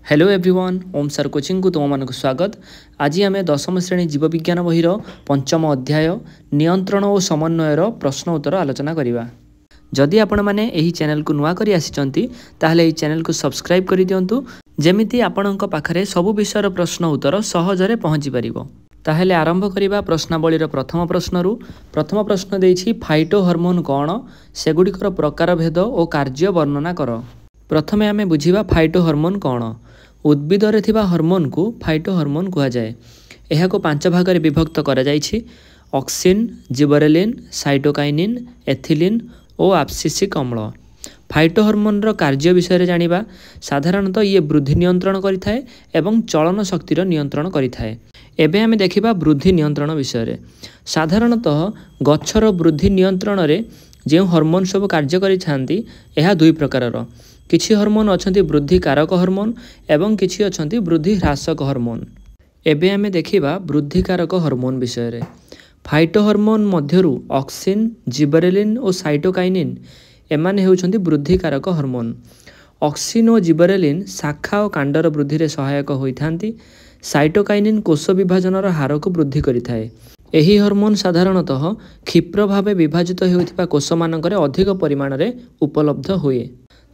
Hello everyone ओम sir coaching को तुम मानक स्वागत। आज आम दशम श्रेणी जीवविज्ञान बहिर पंचम अध्याय नियंत्रण और समन्वयर प्रश्न उत्तर आलोचना करवा। जदि आपण मैंने यही चैनल को नुआ करी आसिचंती ताहले यही चैनल को सब्सक्राइब कर दियंतु जेमिति आपणक पाखरे सब विषयर प्रश्न उत्तर सहजरे पहुँची पारिबो। ताहले आरंभ करिबा प्रश्नावलीर प्रथम प्रश्न देछि फाइटो हार्मोन कौन सेगुड़िकर प्रकार भेद और कार्य वर्णना कर। प्रथमे आमे बुझिबा फाइटो हार्मोन कौन। उद्भिद रे थिबा हार्मोन को फाइटो हार्मोन कहा जाए। यह को 5 भाग में विभक्त करा जाइछि। ऑक्सिन, जिबरेलिन, साइटोकाइनिन, एथिलीन और एब्सिसिक अम्ल। फाइटो हार्मोन रो कार्य विषय जानिबा। साधारणतः ये वृद्धि नियंत्रण करिथाए एवं चलन शक्तिर नियंत्रण करिथाए। एबे आमे देखिबा वृद्धि नियंत्रण विषय। साधारणतः गछर वृद्धि नियंत्रण रे जे हार्मोन सब कार्य करिथांती यह दुई प्रकारर। किछि हार्मोन अछंती वृद्धि कारक हार्मोन एवं किछि अछंती वृद्धि ह्रासक हार्मोन। एबे आमे देखिबा वृद्धि कारक हार्मोन विषय रे। फाइटो हार्मोन मध्यरु ऑक्सिन, जिबरेलिन और साइटोकाइनिन एमाने हेउछंती वृद्धि कारक हार्मोन। ऑक्सिन और जिबरेलिन शाखा और कांडर वृद्धि रे सहायक होइथांती। साइटोकाइनिन कोष विभाजनर हार को वृद्धि करिथाए। एही हार्मोन साधारणतः क्षिप्र भावे विभाजित हेउथिबा कोष मानकरे अधिक परिमाण रे उपलब्ध हुए।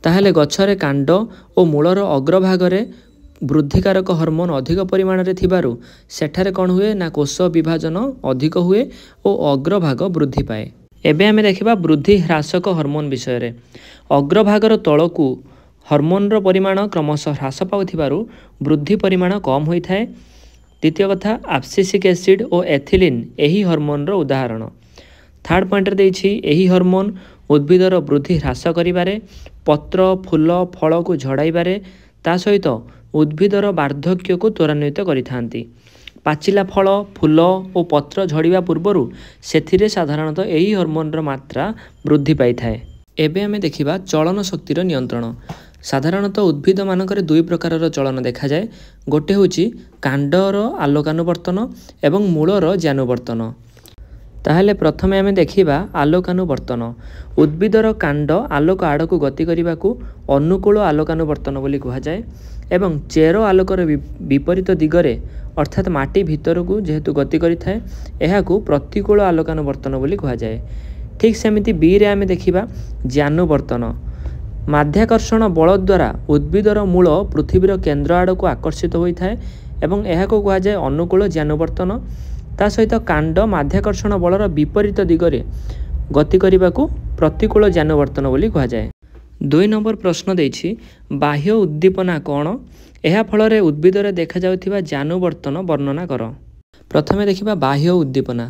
ताहले गछरे कांड और मूलर अग्रभागरे वृद्धिकारक हार्मोन अधिक परिमाण रे थिबारु सेठारे कौन हुए ना कोष विभाजन अधिक हुए और अग्रभाग वृद्धि पाए। एबे आमे देखिबा वृद्धि ह्रासक हार्मोन विषय रे। अग्रभागर तळकु हार्मोन रो परिमाण क्रमशः ह्रास पाउथिबारु वृद्धि परिमाण कम होइथाए। द्वितीय कथा एब्सिसिक एसिड और एथिलीन एही हार्मोन रो उदाहरण। थर्ड पॉइंट रे देछि एही हार्मोन उद्भिदर वृद्धि ह्रास करिबारे, पत्र फूल फल को झड़ाइबारे, ता सहित उद्भिदर वार्धक्य को त्वरान्वित करिथांती। पाचिला फल फूल और पत्र झड़िबा पूर्वरु सेथिरे साधारणतः एही हार्मोन रो मात्रा वृद्धि पाई थाए। एबे आमे देखिबा चलन शक्तिर नियंत्रण। साधारणतः उद्भिद मानकरे दुई प्रकारर चलन देखा जाए। गोटे होची कांडर आलोकानुवर्तन एवं मूलर ज्यानुवर्तन। ताहले प्रथमे आमे देखिबा आलोकानुवर्तन। उद्भिदर कांड आलोक आड़क गति करने को अनुकूल आलोकानुवर्तन बोली कहा जाए एवं चेर आलोकर विपरीत दिगरे अर्थात माटी भितर को जेहेतु गति करिथाए एहाकू प्रतिकूल आलोकानुवर्तन बोली कहा जाए। ठीक सेमिति बी रे आमे देखिबा ज्यानुवर्तन। माध्याकर्षण बल द्वारा उद्भिदर मूल पृथ्वीर केन्द्र आड़क आकर्षित होइथाए एवं एहाकू कहा जाए अनुकूल ज्यानुवर्तन। ता सहित कांड माध्याकर्षण बलर विपरीत दिगरे गति करने को प्रतिकूल ज्यानुवर्तन बोली कहा जाए। 2 नंबर प्रश्न देछि बाह्य उद्दीपना कौन एहा फल उद्भिदरे देखा जाउथिबा ज्यानुवर्तन वर्णना कर। प्रथमे देखिबा बाह्य उद्दीपना।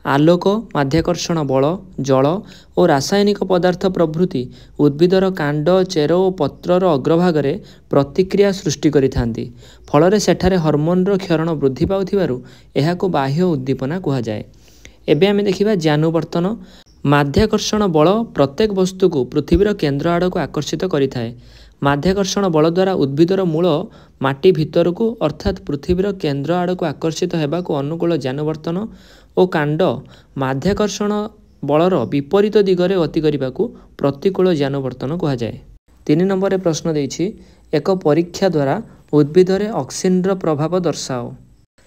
आलोक, माध्याकर्षण बल, जल और रासायनिक पदार्थ प्रभृति उद्भिदर कांड चेर और पत्रर अग्रभागरे प्रतिक्रिया सृष्टि करिथांती। फलरे सेठारे हार्मोनर क्षरण वृद्धि पाउथिबारु एहाकू बाह्य उद्दीपना कहा जाए। एबे आमे देखिबा ज्यानुवर्तन। माध्याकर्षण बल प्रत्येक वस्तु को पृथ्वीर केन्द्र आड़क आकर्षित करिथाए। माध्याकर्षण बल द्वारा उद्भिदर मूल माटी भितर को अर्थात पृथ्वीर केन्द्र आड़क आकर्षित हेबाकू अनुकूल ज्यानुवर्तन और कांड माध्याकर्षण बलर विपरीत दिगरे गति करने प्रतिकूल ज्यानुवर्तन कहा जाए। 3 नंबर प्रश्न देछि एक परीक्षा द्वारा उद्भिदरे ऑक्सिन रो प्रभाव दर्शाओ।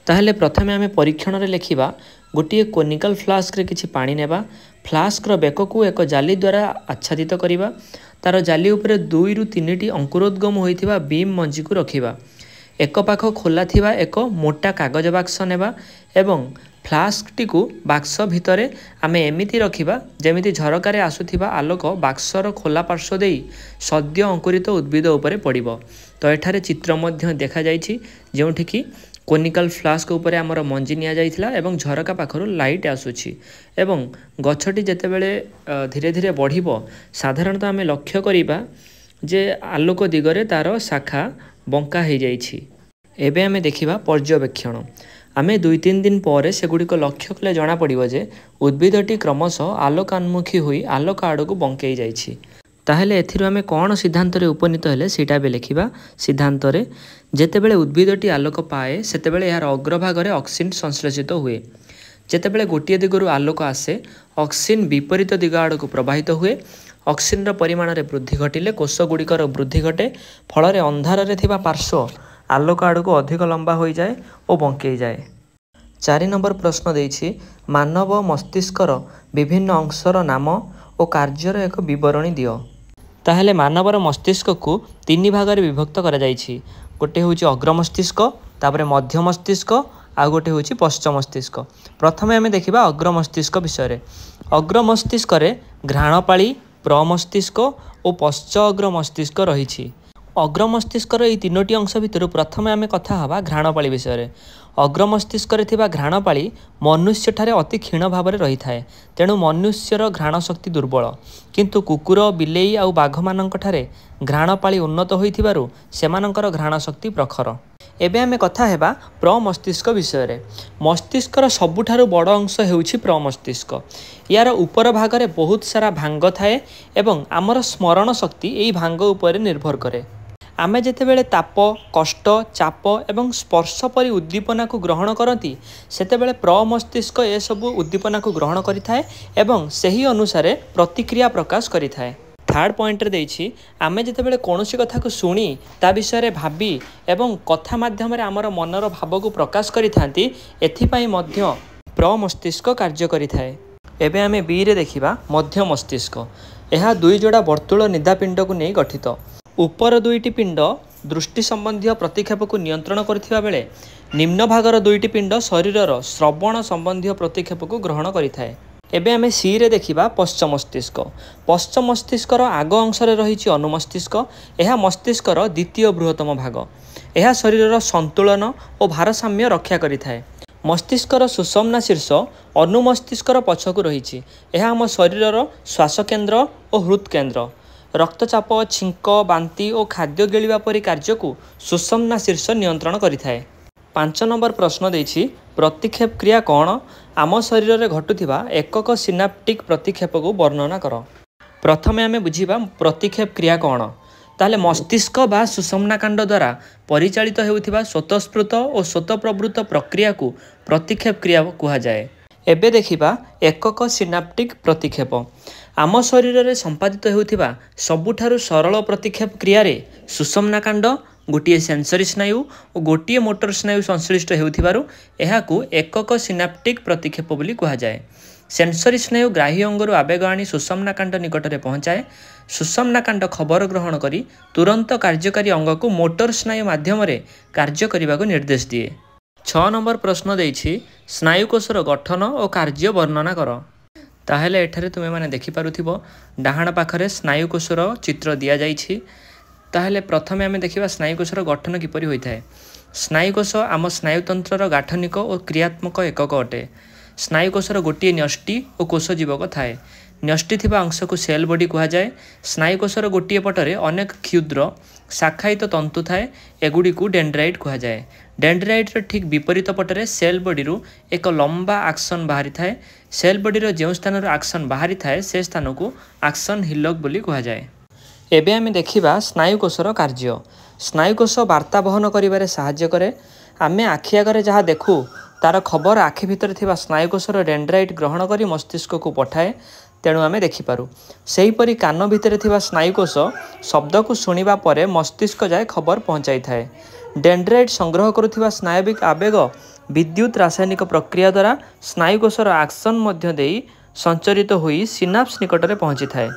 ताहले प्रथमे आमे परीक्षण रे लेखिबा गोटे कोनिकल फ्लास्क रे किछि पानी नेबा। फ्लास्क रो बेक को एक जाली द्वारा आच्छादित करिबा। तार जाली उपरे 2 ରୁ 3टी अंकुरोद्गम होइथिबा बीम मंजी को रखिबा। एक पाख खोला थिबा एक मोटा कागज बाक्स नेबा एवं फ्लास्क टी को बाक्स भितरे आमे एमिति रखिबा जेमिति झरकारे आसुथिबा आलोक बाक्सर खोला पार्श्व देई सद्य अंकुरित उद्भिद उपरे पड़िबो। तो एठारे चित्र मध्य देखा जाइछि जेउठी कि कोनिकल फ्लास्क उपरे आमर मंजी निया जाइथिला एवं झरका पाखरु लाइट आसुछि एवं गछटी जेतेबेले धीरे धीरे बढ़िबो साधारणतः आमे लक्ष्य करिबा जे आलोक दिगरे तार शाखा बंका हो जाइछि। एबे आमे देखिबा पर्यवेक्षण। आमे 2-3 दिन पर सेगुड़िक लक्ष्य कले जना पड़िबो जे उद्भिदटी क्रमशः आलोकान्मुखी होई आलोक आड़क बंकई जाइछि। ताहले एथिरु आमे कोन सिद्धांत रे उपनीत हेले सेटा बे लेखिबा। सिद्धांत रे जेतेबेले उद्भिदटी आलोक पाए सेतेबेले यार अग्रभागरे ऑक्सिन संश्लेषित हुए। जेतेबेले गोटिए दिगरु आलोक आसे ऑक्सिन विपरीत दिग आड़क प्रवाहित हुए। ऑक्सिन परिमाण रे वृद्धि घटिले कोष गुड़िकर वृद्धि घटे। फल अंधार रे थिबा पार्श्व आलोक आड़क अधिक लंबा हो जाए और बंकई जाए। 4 नंबर प्रश्न देछि मानव मस्तिष्कर विभिन्न अंशर नाम और कार्यर एक विवरणी दियो। ताहले मानवर मस्तिष्क को 3 भाग में विभक्त करा जाइछि। गोटे होछि अग्र मस्तिष्क, तापरे मध्य मस्तिष्क, आ गोटे होछि पश्च मस्तिष्क। प्रथमे आमे देखिबा अग्र मस्तिष्क विषय। अग्र मस्तिष्क रे घ्राणपाळी, प्रमस्तिष्क और पश्च अग्र मस्तिष्क रहिछि। अग्र मस्तिष्कर यही 3टी अंश भितर प्रथमे आमे कथा हवा घ्राणपाळी विषय। अग्र मस्तिष्क रे थिबा घ्राणपाळी मनुष्य ठारे अति क्षीण भाव में रही थाए, तेणु मनुष्यर घ्राण शक्ति दुर्बल, किंतु कुकुर, बिलेई आउ बाघ मानक ठारे घ्राणपाळी उन्नत होइथिबारु सेमानकर घ्राण शक्ति प्रखर। एबे आमे कथा हेबा प्रमस्तिष्क विषय। मस्तिष्कर सबुठारु बड़ अंश हेउछि प्रमस्तिष्क। यार ऊपर भाग में बहुत सारा भांग थाए एवं आमर स्मरण शक्ति यही भांग उपर निर्भर करे। आमे जेतेबेले ताप, कष्ट, चाप एवं स्पर्श परी उद्दीपना को ग्रहण करती सेतेबेले प्रमस्तिष्क ए सबु उद्दीपना को ग्रहण करिथाए एवं सही अनुसार प्रतिक्रिया प्रकाश करिथाए। थर्ड पॉइंट रे देछि आमे जेतेबेले कोनोसी कथा को सुनी ता विषय भाबी एवं कथा माध्यम रे आमर मनर भाव को प्रकाश करिथांती, एथिपाई मध्य प्रमस्तिष्क कार्य करिथाए। एबे आमे बी रे देखिबा मध्य मस्तिष्क। एहा 2 जोड़ा वर्तुल निदापिंड को नहीं गठित। ऊपर 2टी पिंड दृष्टि संबंधी प्रतिक्षेप को नियंत्रण करथिबा बेले निम्न भागर 2टी पिंड शरीरर श्रवण संबंधी प्रतिक्षेप को ग्रहण करिथाए। एबे आमे सी रे देखिबा पश्च मस्तिष्क। पश्च मस्तिष्कर आग अंश रे रहिछि अनुमस्तिष्क। एहा मस्तिष्कर द्वितीय बृहत्तम भाग। एहा शरीरर संतुलन और भारसाम्य रक्षा करिथाए। मस्तिष्कर सुषुम्ना शीर्ष अनुमस्तिष्कर पछकु रहिछि। एहा हम शरीरर श्वास केन्द्र और हृद केन्द्र। रक्तचाप, छिंक, बांती और खाद्य गिळिबा परी कार्य को सुषुम्ना शीर्ष नियंत्रण करिथाए। 5 नंबर प्रश्न देछि प्रतिक्षेप क्रिया कौन? आम शरीर में घटुथिबा एकक सिनाप्टिक प्रतिक्षेप को वर्णना कर। प्रथमे आमे बुझिबा प्रतिक्षेप क्रिया कौन। ताहले मस्तिष्क बा सुषुम्नाकांड द्वारा परिचालित हेउथिबा स्वतःस्फूर्त और स्वतःप्रवृत्त प्रक्रिया को प्रतिक्षेप क्रिया कुहा जाए। एबे देखिबा एकक सिनाप्टिक प्रतिक्षेप। आम शरीर में संपादित हेउथिबा सबुठारु सरल प्रतिक्षेप क्रिया रे सुषुम्नाकांड, गोटे सेंसरी स्नायु और गोटे मोटर स्नायु संश्लिष्ट हेउथिबारु एहाकू एकक सिनाप्टिक प्रतिक्षेप बोली कुहा जाए। सेंसरी स्नायु ग्राही अंगरु आवेग आनी सुषुम्नाकांड निकट में पहुँचाए। सुषुम्नाकांड खबर ग्रहण करी तुरंत कार्यकारी अंग को मोटर स्नायु माध्यम रे कार्य करने को निर्देश दिए। 6 नंबर प्रश्न देछि स्नायुकोशर गठन और कार्य वर्णना कर। ताहेले एठारे तुमे माने देखि पारुथिबो डाहाण पाखरे स्नायुकोशर चित्र दिया जाइछि। ताहेले प्रथमे आमे देखिबा स्नायुकोशर गठन किपरि होइथाए। स्नायुकोश आम स्नायुतंत्रर गाठनिक और क्रियात्मक एकक अटे। स्नायुकोशर गोटे न्यष्टि और कोश जीवक थाए। न्यष्टि थिबा अंश को सेल बॉडी कुहा जाए। स्नायुकोशर गोटे पटरे अनेक क्षुद्र शाखायित तंतु थाए, एगुड़ी को डेंड्राइट कुहा जाए। डेंड्राइट ठीक विपरीत पटरे सेल बॉडी एक लंबा आक्सन बाहरी थाए। सेल बॉडीर जो स्थान आक्सन बाहरी थाए से स्थान को आक्सन हिलक बोली कुहा जाए। एबे आमे देखिबा स्नायुकोशर कार्य। स्नायुकोश वार्ता बहन करिबारे सहाय्य करे। आमे आखि आगरे जहाँ देखू तार खबर आखि भितर थिबा स्नायुकोशर डेंड्राइट ग्रहण करी मस्तिष्क को पठाए, तेणु आमे देखिपारू। सेहीपरि कान भितर थिबा स्नायुकोश शब्द को शुणिबा परे मस्तिष्क जाए खबर पहुँचाई थाए। डेंड्राइट संग्रह करुथिबा स्नायविक आवेग विद्युत रासायनिक प्रक्रिया द्वारा स्नायुकोशर आक्सन मध्य देई संचरित होई सिनाप्स निकट में पहुँची थाए।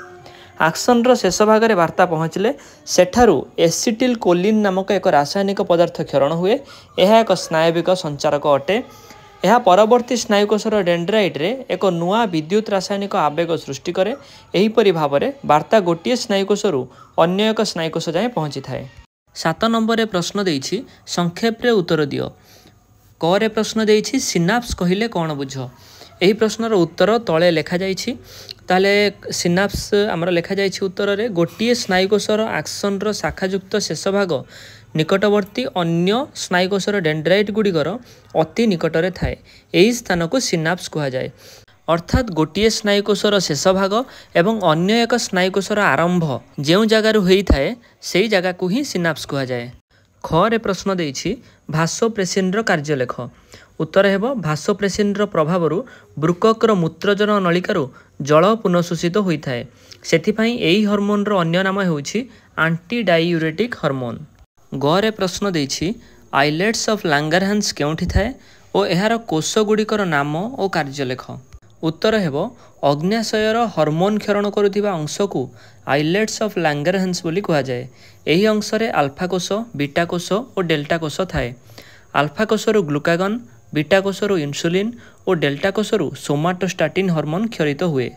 आक्सनर शेष भाग में वार्ता पहुँचले सेठारु एसिटिल कोलिन नामक एक रासायनिक पदार्थ क्षरण हुए। यह एक स्नायविक संचारक अटे। यह परवर्ती स्नायुकोशर डेंड्राइट रे एक नुआ विद्युत रासायनिक आवेग सृष्टि करे। एहीपरि भाव में वार्ता गोटे स्नायुकोशरु अन्य एक स्नायुकोश जाए पहुँची थाए। 7 नंबर प्रश्न देछि संक्षेप रे उत्तर दियो। क रे प्रश्न देछि सिनाप्स कहिले कौन बुझ। यही प्रश्नर उत्तर तले लेखा जाइछि। ताले सिनाप्स आमर लेखा जाइछि उत्तर रे गोटे स्नायुकोशर आक्सनर शाखायुक्त शेष भाग निकटवर्ती अन्य स्नायुकोशर डेंड्राइट गुड़िकर अति निकटरे थाए। यही स्थान को सिनाप्स कहा जाए। अर्थात गोटे स्नायुकोशर शेष भाग एवं अन्य एक स्नायुकोशर आरंभ जो जगार होता है से जगह को ही सिनाप्स कहा जाए। ख रे प्रश्न देछि भासोप्रेसिनर कार्य लेख। उत्तर हेब भासोप्रेसिनर प्रभाव बृककर मूत्रजन नलिकार जल पुनःशोषित होता है। सेथिपाई एही हार्मोनर अन्य नाम हेउछि एंटी डायूरेटिक हार्मोन। गरे प्रश्न देछि आइलेट्स ऑफ लांगरहांस केउठी थाए ओ एहार कोष गुड़िकर नाम और कार्य लेख। उत्तर हेबो अग्न्याशयर हर्मोन क्षरण करुथिबा अंश को आइलेट्स ऑफ लांगरहांस बोली कहा जाए। एही अंश रे अल्फा कोष, बीटा कोष और डेल्टा कोष थाए। अल्फा कोषरु ग्लूकागन, बीटा कोषरु इंसुलिन और डेल्टा कोषरु सोमाटोस्टाटिन हार्मोन क्षरित हुए।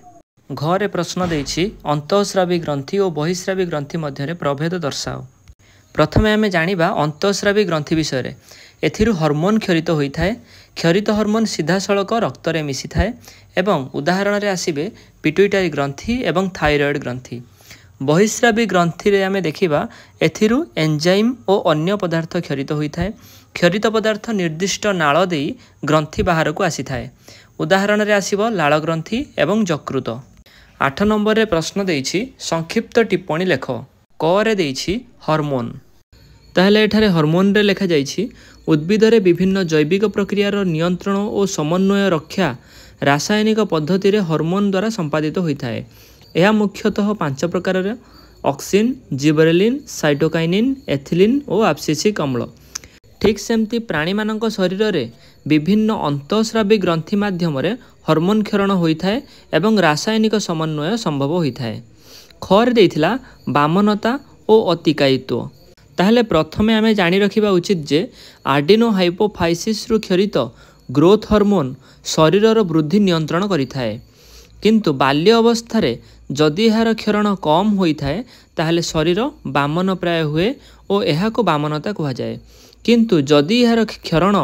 घरे प्रश्न देछि अंतःस्रावी ग्रंथि और बहिस्रावी ग्रंथि मध्य प्रभेद दर्शाओ। प्रथमे आमे जानिबा अंतःस्रावी ग्रंथि विषय। एथिरु हार्मोन क्षरित होता है। क्षरित हार्मोन सीधा सड़क रक्त में मिसी थाए एवं उदाहरण रे आसिबे पिट्यूटरी ग्रंथि एवं थायराइड ग्रंथि। बहिस्रावी ग्रंथि रे आमे देखिबा एथिरु एंजाइम और अन्य पदार्थ क्षरित होता है। क्षरित पदार्थ निर्दिष्ट नाल देई ग्रंथि बाहर को आसी थाए। उदाहरण रे आसिबो लाल ग्रंथि एवं यकृत। 8 नंबर रे प्रश्न देछि संक्षिप्त टिप्पणी लेख। क रे देछि हार्मोन। ताहले एठारे हार्मोन रे लेखा जाइछि उद्भिद रे विभिन्न जैविक प्रक्रियार नियंत्रण और समन्वय रक्षा रासायनिक पद्धति रे हार्मोन द्वारा संपादित होता है। यह मुख्यतः 5 प्रकार रे ऑक्सिन, जिबरेलिन, साइटोकाइनिन, एथिलीन और एब्सिसिक अम्ल। ठीक सेमती प्राणी मानक शरीर रे विभिन्न अंतःस्रावी ग्रंथि माध्यम रे हार्मोन क्षरण होता है एवं रासायनिक समन्वय संभव होता है। खर देइथिला बामनता और अतिकायित्व। ताहले प्रथमे आमे जानि रखिबा उचित जे आर्डिनो हाइपोफाइसिस रु क्षरित ग्रोथ हार्मोन शरीरर वृद्धि नियंत्रण करिथाए। किंतु बाल्य अवस्था रे जदि एहार क्षरण कम होइथाए ताहले शरीर बामन प्राय हुए और एहाको बामनता कहा जाए। किंतु जदि एहार क्षरण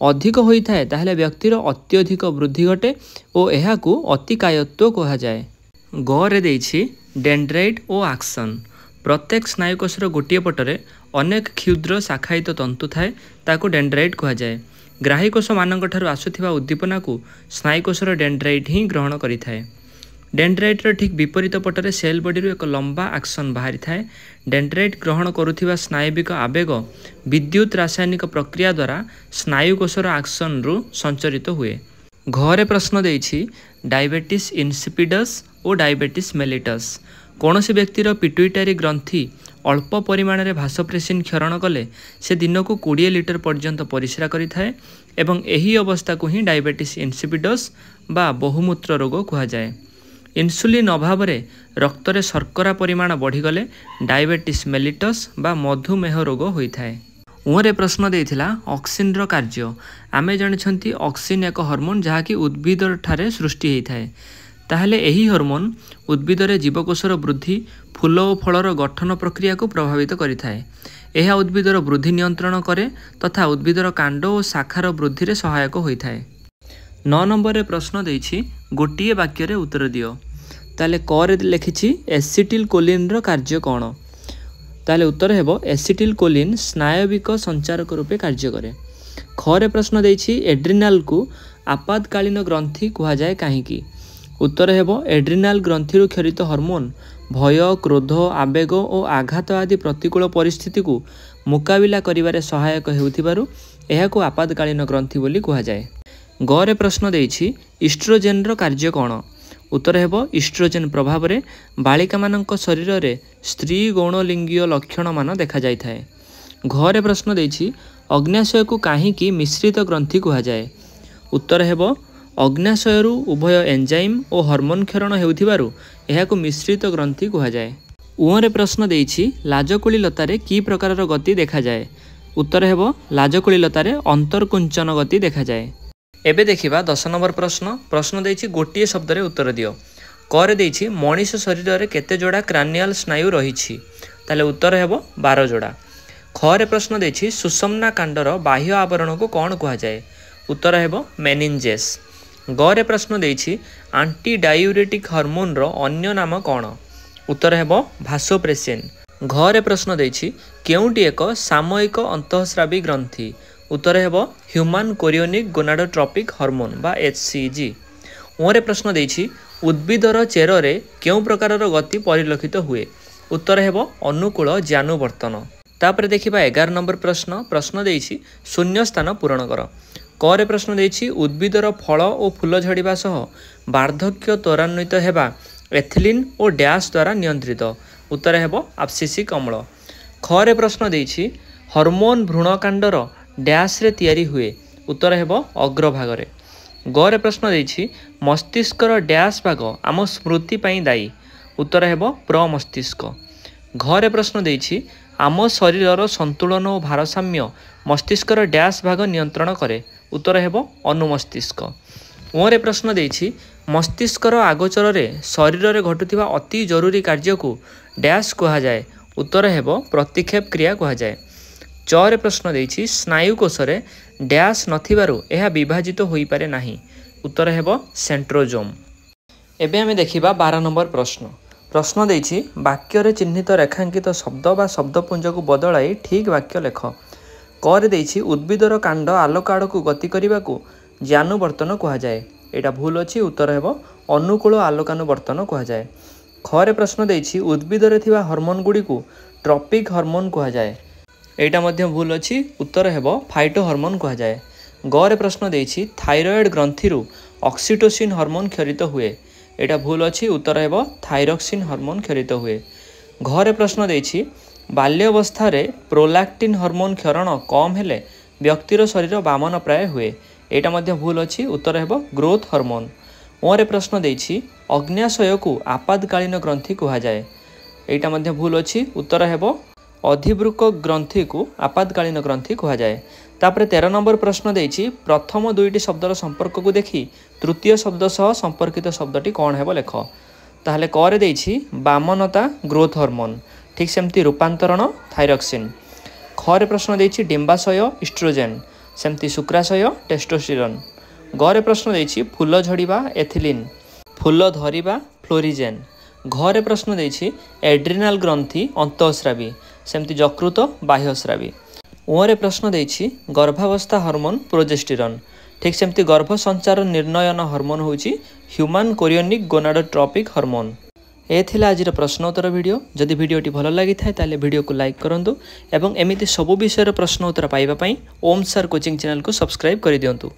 अधिक होइथाए ताहले व्यक्तिर अत्यधिक वृद्धि घटे और एहाको अतिकायत्व कहा जाए। गरे देछि डेंड्राइट और एक्सन। प्रत्येक स्नायुकोशर गोटे पटरे अनेक क्षुद्र शाखायित तंतु थाए ताको डेंड्राइट कहा जाए। ग्राहीकोश मानक ठारु आसुथिबा उद्दीपना को स्नायुकोशर डेंड्राइट ही ग्रहण करिथाए। डेंड्राइट र ठीक विपरीत पटरे सेल बॉडी रो एक लंबा एक्सन बाहरी थाए। डेंड्राइट ग्रहण करुथिबा स्नायविक आवेग विद्युत रासायनिक प्रक्रिया द्वारा स्नायुकोशर एक्सन रु संचरित हुए। घरे प्रश्न देछि डायबिटीज इंसिपिडस और डायबिटीज मेलिटस। कौनसी व्यक्तिर पिट्यूटरी ग्रंथि अल्प परिमाण रे भासप्रेसिन क्षरण कले से दिन को 20 लिटर पर्यंत परिस्रा करिथाए एवं एही अवस्था को ही डायबिटीज इंसिपिडस बा बहुमूत्र रोग कहा जाए। इंसुलिन अभाव रे रक्त रे शर्करा परिमाण बढ़ीगले डायबिटीज मेलिटस बा मधुमेह रोग होइथाए। उहरे प्रश्न देइथिला ऑक्सिन रो कार्य। आमे जानिछंती ऑक्सिन एक हार्मोन जहाँकि उद्भिद ठारे सृष्टि होइथाए। ताहले एही हार्मोन उद्भिद रे जीवकोशर वृद्धि, फूल और फलर गठन प्रक्रिया को प्रभावित करिथाए। यह उद्भिदर वृद्धि नियंत्रण करे तथा उद्भिदर कांड और शाखार वृद्धि रे सहायक होइथाए। 9 नंबर रे प्रश्न देछि गोटिए वाक्य रे उत्तर दियो। ताले क रे लिखिछि एसिटिल कोलिन रो कार्य कोन। ताले उत्तर हेबो एसिटिल कोलिन स्नायविक संचारक रूपे कार्य करे। ख रे प्रश्न देछि एड्रिनाल को आपातकालीन ग्रंथि कहा जाए काहेकि। उत्तर हेबो एड्रिनाल ग्रंथिरु क्षरित हार्मोन भय, क्रोध, आवेग और आघात आदि प्रतिकूल परिस्थिति को मुकाबिला करिबारे सहायक हेउथिबारु एहाको आपातकालीन ग्रंथि बोली कहा जाए। गरे प्रश्न देछि इस्ट्रोजेन रो कार्य कोन। उत्तर हेबो इस्ट्रोजेन प्रभाव रे बालिका मानक शरीर रे स्त्री गौणलिंगीय लक्षण मान देखा जाय थाए। घरे प्रश्न देछि अग्न्याशय को काहीकि मिश्रित ग्रंथि कहा जाए। उत्तर हेबो अग्न्याशयरु उभय एंजाइम और हार्मोन क्षरण हेउथिबारु एहाको मिश्रित ग्रंथि कहा जाए। उहरे प्रश्न देछि लाजकुली लतारे की प्रकार गति देखा जाए। उत्तर हेबो लाजकुली लतारे अंतरकुंचन गति देखा जाए। एबे देखिबा 10 नंबर प्रश्न। प्रश्न देछि गोटिए शब्द रे उत्तर दियो। करे देछि मनीष शरीर रे केते जोड़ा क्रानियल स्नायु रहिछि। ताले उत्तर हेबो 12 जोड़ा। खरे प्रश्न देछि सुषुम्ना कांडर बाह्य आवरण को कोन कहा जाए। उत्तर हेबो मेनिंजेस। गरे प्रश्न देछि आंटी डायूरेटिक हार्मोन रो अन्य नाम कोन। उत्तर हेबो भासोप्रेसिन। घरे प्रश्न देछि केउटी एक सामयिक अंतःस्रावी ग्रंथि। उत्तर हेबो ह्यूमन कोरियोनिक गोनाडोट्रोपिक हार्मोन बा एचसीजी। ओरे प्रश्न देछि उद्भिदर चेर रे केउ प्रकार गति परिलक्षित हुए। उत्तर हेबो अनुकूल ज्यानुवर्तन। तापर देखिबा 11 नंबर प्रश्न। प्रश्न देछि शून्य स्थान पूरण कर। करे प्रश्न देछि उद्भिदर फल और फूल झड़िबा सह वार्धक्य त्वरान्वित हेबा एथिलीन और डैश द्वारा नियंत्रित। उत्तर हेबो एब्सिसिक अम्ल। खरे प्रश्न देछि हर्मोन भ्रूणकांडर डैश रे तैयारी हुए उत्तर हेब अग्रभाग। ग प्रश्न देछि मस्तिष्कर डैश भाग आम स्मृति पाई दायी उत्तर हेब प्रमस्तिष्क। घरे प्रश्न देछि आम शरीर संतुलन और भारसाम्य मस्तिष्कर डैश भाग नियंत्रण करे उत्तर हेब अनुमस्तिष्क। ओरे प्रश्न देछि मस्तिष्कर आगोचर रे शरीर में घटुवा अति जरूरी कार्य को डैश कहा जाए उत्तर हेब प्रतिक्षेप क्रिया कहा जाए। चरे प्रश्न देछि स्नायुकोश रे डैश नथिबारु एहा विभाजित होई पारे नाही उत्तर हेब सेंट्रोजोम। एबे हमें देखिबा 12 नंबर प्रश्न देछि वाक्य रे चिन्हित रेखांकित शब्द बा शब्दपुंज को बदलाई ठीक वाक्य लेख। कर देछि उद्भिदर कांड आलोक आड़कू गति करने को ज्ञानुवर्तन कहा जाए एटा भूल अछि उत्तर हेब अनुकूल आलोकानुवर्तन कहा जाए। खरे प्रश्न देछि उद्भिदरे थिबा हार्मोन गुडी को ट्रॉपिक हार्मोन कहा जाए एटा मध्य भूल अछि उत्तर हेब फाइटो हार्मोन कहा जाए। गरे प्रश्न देछि थायराइड ग्रंथि ऑक्सीटोसिन हार्मोन क्षरित हुए एटा भूल अछि उत्तर हेब थायरॉक्सिन हार्मोन क्षरित हुए। घरे प्रश्न देछि बाल्यावस्था रे प्रोलैक्टिन हार्मोन क्षरण कम हेले व्यक्तिर शरीर वामन प्राय हुए एटा मध्य भूल अछि उत्तर हेब ग्रोथ हार्मोन। ओरे प्रश्न देछि अग्न्याशय को आपातकालीन ग्रंथि कहा जाए एटा मध्य भूल अछि उत्तर हेब अधिवृक ग्रंथि को आपातकालीन ग्रंथि कहा जाए। तापर 13 नंबर प्रश्न देछि प्रथम दुईटी शब्दर संपर्क को देखि तृतीय शब्द सह संपर्कित शब्दटी कौन हेब लेख। ताहले करे देछि वामनता ग्रोथ हार्मोन ठीक सेमती रूपांतरण थायरॉक्सिन। खरे प्रश्न देछि डिंबाशय इस्ट्रोजेन सेमती शुक्राशय टेस्टोस्टेरोन। गरे प्रश्न देछि फूल झड़िबा एथिलीन फूल धरिबा फ्लोरिजेन। घरे प्रश्न देछि एड्रिनाल ग्रंथि अंतःस्रावी सेमती यकृत बाह्यस्रावी। ओरे प्रश्न देछि गर्भावस्था हार्मोन प्रोजेस्टेरोन ठीक सेमती गर्भ संचार निर्णयन हार्मोन होछि ह्यूमन कोरियोनिक गोनाडोट्रोपिक हार्मोन। ए थिला आजिर प्रश्नोत्तर वीडियो। जदि वीडियोटी भल लगी थाए ताले वीडियो को लाइक करंतु एवं एमिति सबु विषय प्रश्नोत्तर पाइबा पई ओम सर कोचिंग चैनल को सब्सक्राइब कर दियंतु।